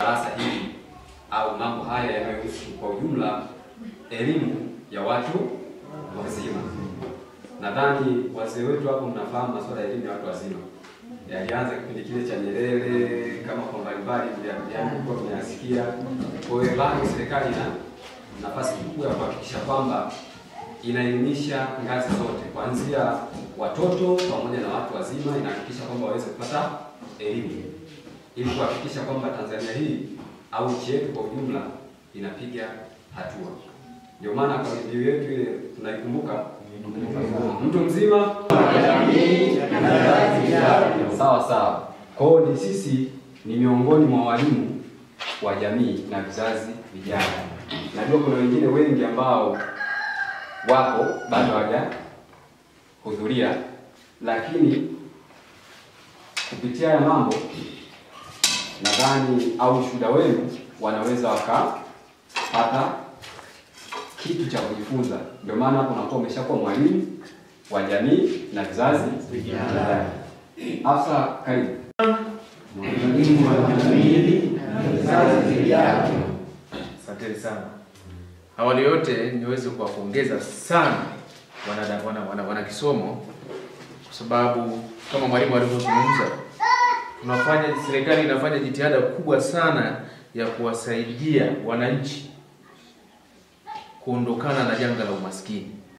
Darasa hili au mambo haya yanayohusu kwa ujumla elimu ya watu wazima. Nadhani wazee wetu hapo mnafahamu masuala ya elimu ya watu wazima. Yalianza kipindi kile cha Nyerere kama kwa mbalimbali kwa tunayasikia. Kwa hiyo bado serikali ina nafasi kubwa ya kuhakikisha kwamba inaelimisha ngazi zote kuanzia watoto pamoja na watu wazima, inahakikisha kwamba waweze kupata elimu ili kuhakikisha kwamba Tanzania hii au nchi yetu kwa ujumla inapiga hatua. Ndio maana kwa video yetu ile tunaikumbuka mtu mzima sawa sawa. Kwa hiyo ni sisi ni miongoni mwa walimu wa jamii na vizazi vijana. Najua kuna wengine wengi ambao wapo bado hawajahudhuria, lakini kupitia ya mambo nadhani au shuhuda wenu wanaweza wakapata kitu cha kujifunza. Ndio maana hapo unakuwa umeshakuwa mwalimu wa jamii na vizazi vijana. Afsa, karibu. Mwalimu wa jamii na vizazi vijana. Asante sana. Awali yote niweze kuwapongeza sana wana kisomo, kwa sababu kama mwalimu alivyozungumza, serikali inafanya jitihada kubwa sana ya kuwasaidia wananchi kuondokana na janga la umaskini.